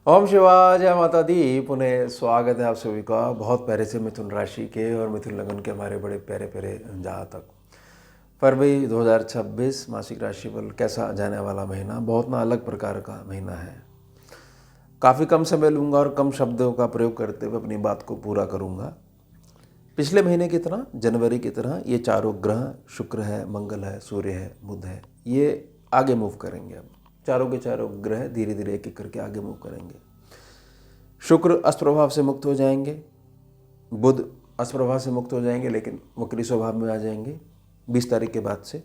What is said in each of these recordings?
ओम शिवाय, जय माता दी। पुनः स्वागत है आप सभी का बहुत प्यारे से मिथुन राशि के और मिथुन लगन के हमारे बड़े प्यारे प्यारे जातक। फरवरी 2026 मासिक राशिफल कैसा जाने वाला महीना बहुत ना अलग प्रकार का महीना है। काफ़ी कम समय लूँगा और कम शब्दों का प्रयोग करते हुए अपनी बात को पूरा करूँगा। पिछले महीने की तरह, जनवरी की तरह ये चारों ग्रह, शुक्र है, मंगल है, सूर्य है, बुध है, ये आगे मूव करेंगे। अब चारों के चारों ग्रह धीरे धीरे एक एक करके आगे मूव करेंगे। शुक्र अस्त प्रभाव से मुक्त हो जाएंगे, बुध अस्त प्रभाव से मुक्त हो जाएंगे लेकिन वक्री स्वभाव में आ जाएंगे 20 तारीख के बाद से।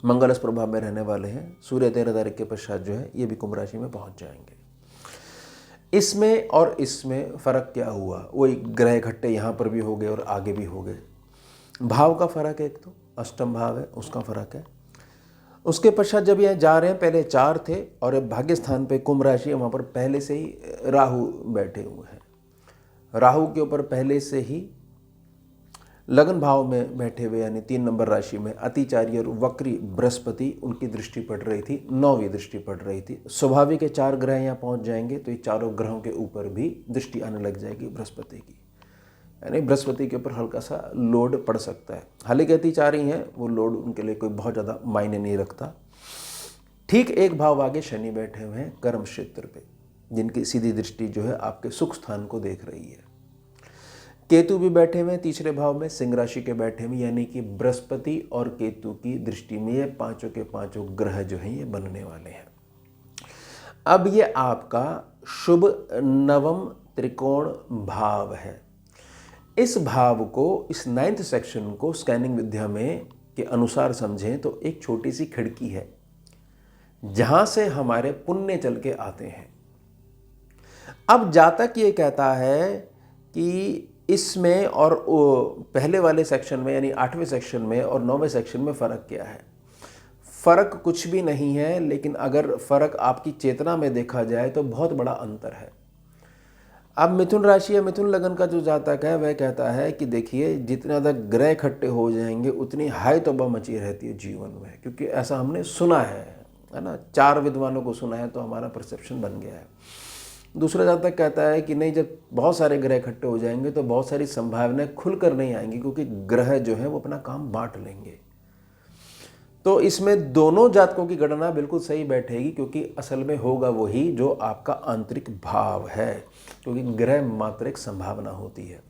मंगल अस्त प्रभाव में रहने वाले हैं। सूर्य 13 तारीख के पश्चात जो है ये भी कुंभ राशि में पहुंच जाएंगे। इसमें और इसमें फ़र्क क्या हुआ? वही ग्रह इकट्ठे यहाँ पर भी हो गए और आगे भी हो गए। भाव का फ़र्क है, एक तो अष्टम भाव है उसका फ़र्क है। उसके पश्चात जब ये जा रहे हैं, पहले 4 थे और अब भाग्य स्थान पे कुंभ राशि है, वहाँ पर पहले से ही राहु बैठे हुए हैं। राहु के ऊपर पहले से ही लगन भाव में बैठे हुए यानी 3 नंबर राशि में अतिचारी और वक्री बृहस्पति, उनकी दृष्टि पड़ रही थी, 9वीं दृष्टि पड़ रही थी। स्वाभाविक है 4 ग्रह यहाँ पहुँच जाएंगे तो ये चारों ग्रहों के ऊपर भी दृष्टि आने लग जाएगी बृहस्पति की, यानी बृहस्पति के ऊपर हल्का सा लोड पड़ सकता है। हालांकि अतिचारी हैं, वो लोड उनके लिए कोई बहुत ज़्यादा मायने नहीं रखता। ठीक एक भाव आगे शनि बैठे हुए हैं कर्म क्षेत्र पे, जिनकी सीधी दृष्टि जो है आपके सुख स्थान को देख रही है। केतु भी बैठे हुए हैं तीसरे भाव में, सिंह राशि के बैठे हुए, यानी कि बृहस्पति और केतु की दृष्टि में ये पांचों के पांचों ग्रह जो हैं ये बनने वाले हैं। अब ये आपका शुभ नवम त्रिकोण भाव है। इस भाव को, इस 9th सेक्शन को स्कैनिंग विद्या में के अनुसार समझें तो एक छोटी सी खिड़की है जहां से हमारे पुण्य चल के आते हैं। अब जातक ये कहता है कि इसमें और पहले वाले सेक्शन में यानी 8वें सेक्शन में और 9वें सेक्शन में फ़र्क क्या है? फ़र्क कुछ भी नहीं है, लेकिन अगर फ़र्क आपकी चेतना में देखा जाए तो बहुत बड़ा अंतर है। अब मिथुन राशि या मिथुन लगन का जो जातक है वह कहता है कि देखिए, जितने ज़्यादा ग्रह इकट्ठे हो जाएंगे उतनी हाई तौबा मची रहती है जीवन में, क्योंकि ऐसा हमने सुना है ना। 4 विद्वानों को सुना है तो हमारा परसेप्शन बन गया है। दूसरा जातक कहता है कि नहीं, जब बहुत सारे ग्रह इकट्ठे हो जाएंगे तो बहुत सारी संभावनाएं खुलकर नहीं आएंगी, क्योंकि ग्रह जो है वो अपना काम बांट लेंगे। तो इसमें दोनों जातकों की गणना बिल्कुल सही बैठेगी, क्योंकि असल में होगा वही जो आपका आंतरिक भाव है, क्योंकि ग्रह मात्र एक संभावना होती है।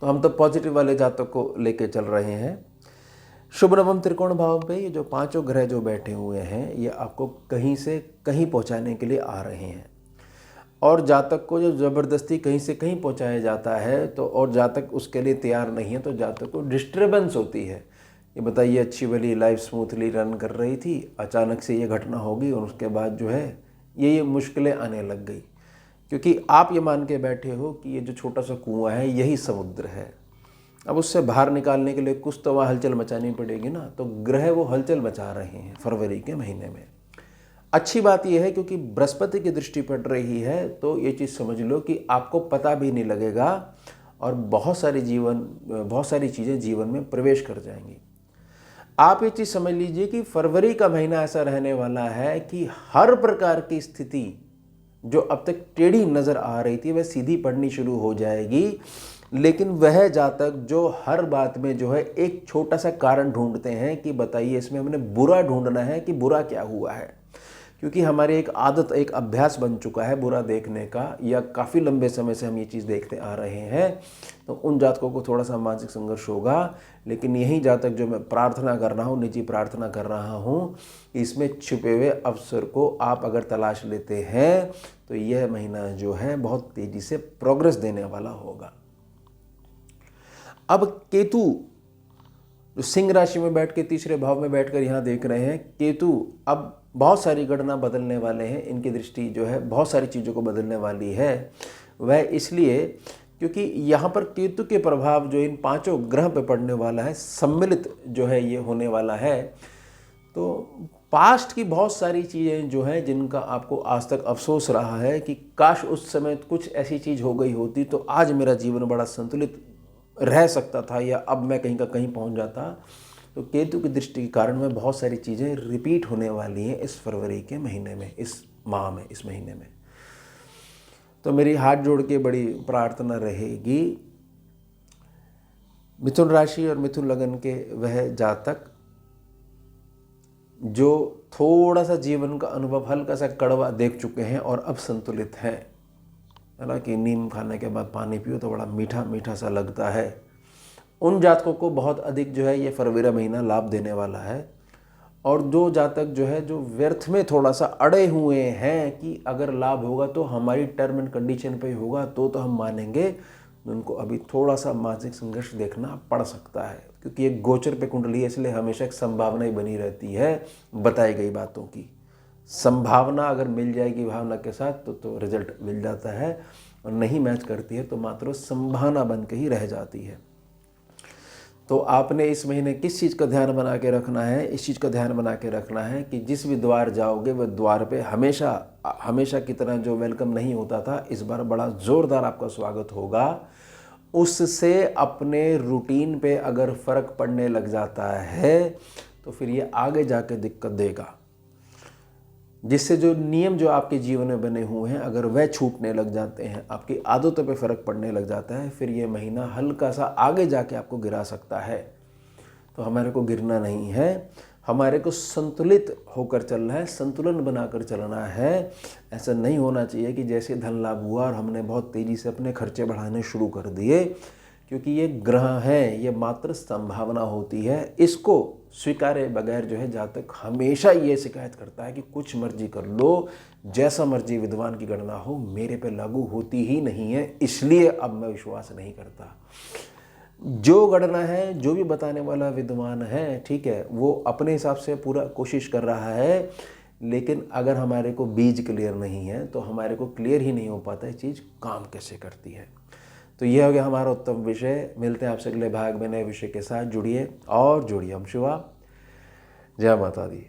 तो हम तो पॉजिटिव वाले जातक को लेके चल रहे हैं। शुभ नवम त्रिकोण भाव पे ये जो पांचों ग्रह जो बैठे हुए हैं ये आपको कहीं से कहीं पहुंचाने के लिए आ रहे हैं। और जातक को जो ज़बरदस्ती कहीं से कहीं पहुंचाया जाता है तो और जातक उसके लिए तैयार नहीं है तो जातक को डिस्टर्बेंस होती है। ये बताइए, अच्छी भली लाइफ स्मूथली रन कर रही थी, अचानक से ये घटना होगी और उसके बाद जो है ये मुश्किलें आने लग गई, क्योंकि आप ये मान के बैठे हो कि ये जो छोटा सा कुआं है यही समुद्र है। अब उससे बाहर निकालने के लिए कुछ तो वहाँ हलचल मचानी पड़ेगी ना। तो ग्रह वो हलचल मचा रहे हैं फरवरी के महीने में। अच्छी बात यह है क्योंकि बृहस्पति की दृष्टि पड़ रही है, तो ये चीज़ समझ लो कि आपको पता भी नहीं लगेगा और बहुत सारी चीज़ें जीवन में प्रवेश कर जाएंगी। आप ये चीज़ समझ लीजिए कि फरवरी का महीना ऐसा रहने वाला है कि हर प्रकार की स्थिति जो अब तक टेढ़ी नज़र आ रही थी वह सीधी पड़नी शुरू हो जाएगी। लेकिन वह जातक जो हर बात में जो है एक छोटा सा कारण ढूंढते हैं कि बताइए इसमें हमने बुरा ढूंढना है कि बुरा क्या हुआ है, क्योंकि हमारी एक आदत, एक अभ्यास बन चुका है बुरा देखने का, या काफ़ी लंबे समय से हम ये चीज़ देखते आ रहे हैं। तो उन जातकों को थोड़ा सा मानसिक संघर्ष होगा। लेकिन यही जातक जो मैं प्रार्थना कर रहा हूँ, निजी प्रार्थना कर रहा हूँ, इसमें छुपे हुए अवसर को आप अगर तलाश लेते हैं तो यह महीना जो है बहुत तेज़ी से प्रोग्रेस देने वाला होगा। अब केतु जो सिंह राशि में बैठ के तीसरे भाव में बैठकर यहाँ देख रहे हैं, केतु अब बहुत सारी गणना बदलने वाले हैं। इनकी दृष्टि जो है बहुत सारी चीज़ों को बदलने वाली है। वह इसलिए क्योंकि यहाँ पर केतु के प्रभाव जो इन पांचों ग्रह पे पड़ने वाला है, सम्मिलित जो है ये होने वाला है। तो पास्ट की बहुत सारी चीज़ें जो हैं जिनका आपको आज तक अफसोस रहा है कि काश उस समय कुछ ऐसी चीज़ हो गई होती तो आज मेरा जीवन बड़ा संतुलित रह सकता था, या अब मैं कहीं का कहीं पहुंच जाता। तो केतु की दृष्टि के कारण में बहुत सारी चीज़ें रिपीट होने वाली हैं इस फरवरी के महीने में, इस माह में, इस महीने में। तो मेरी हाथ जोड़ के बड़ी प्रार्थना रहेगी, मिथुन राशि और मिथुन लगन के वह जातक जो थोड़ा सा जीवन का अनुभव हल्का सा कड़वा देख चुके हैं और अब संतुलित हैं, है ना, कि नीम खाने के बाद पानी पियो तो बड़ा मीठा मीठा सा लगता है, उन जातकों को बहुत अधिक जो है ये फरवरी महीना लाभ देने वाला है। और जो जातक जो है जो व्यर्थ में थोड़ा सा अड़े हुए हैं कि अगर लाभ होगा तो हमारी टर्म एंड कंडीशन पे ही होगा तो हम मानेंगे, उनको अभी थोड़ा सा मानसिक संघर्ष देखना पड़ सकता है, क्योंकि एक गोचर पे कुंडली है, इसलिए हमेशा एक संभावना ही बनी रहती है बताई गई बातों की। संभावना अगर मिल जाएगी भावना के साथ तो रिजल्ट मिल जाता है, और नहीं मैच करती है तो मात्र संभावना बन के ही रह जाती है। तो आपने इस महीने किस चीज़ का ध्यान बना के रखना है? इस चीज़ का ध्यान बना के रखना है कि जिस भी द्वार जाओगे वह द्वार पे हमेशा की तरह जो वेलकम नहीं होता था, इस बार बड़ा ज़ोरदार आपका स्वागत होगा। उससे अपने रूटीन पे अगर फ़र्क पड़ने लग जाता है तो फिर ये आगे जाके दिक्कत देगा, जिससे जो नियम जो आपके जीवन में बने हुए हैं अगर वह छूटने लग जाते हैं, आपकी आदतों पे फ़र्क पड़ने लग जाता है, फिर ये महीना हल्का सा आगे जाके आपको गिरा सकता है। तो हमारे को गिरना नहीं है, हमारे को संतुलित होकर चलना है, संतुलन बनाकर चलना है। ऐसा नहीं होना चाहिए कि जैसे धन लाभ हुआ और हमने बहुत तेज़ी से अपने खर्चे बढ़ाने शुरू कर दिए, क्योंकि ये ग्रह हैं, ये मात्र संभावना होती है। इसको स्वीकारे बगैर जो है जातक हमेशा ये शिकायत करता है कि कुछ मर्जी कर लो, जैसा मर्जी विद्वान की गणना हो, मेरे पे लागू होती ही नहीं है, इसलिए अब मैं विश्वास नहीं करता। जो गणना है, जो भी बताने वाला विद्वान है, ठीक है, वो अपने हिसाब से पूरा कोशिश कर रहा है, लेकिन अगर हमारे को बीज क्लियर नहीं है तो हमारे को क्लियर ही नहीं हो पाता ये चीज़ काम कैसे करती है। तो ये हो गया हमारा उत्तम विषय। मिलते हैं आपसे अगले भाग में नए विषय के साथ। जुड़िए और जुड़िए। हम शिवा, जय माता दी।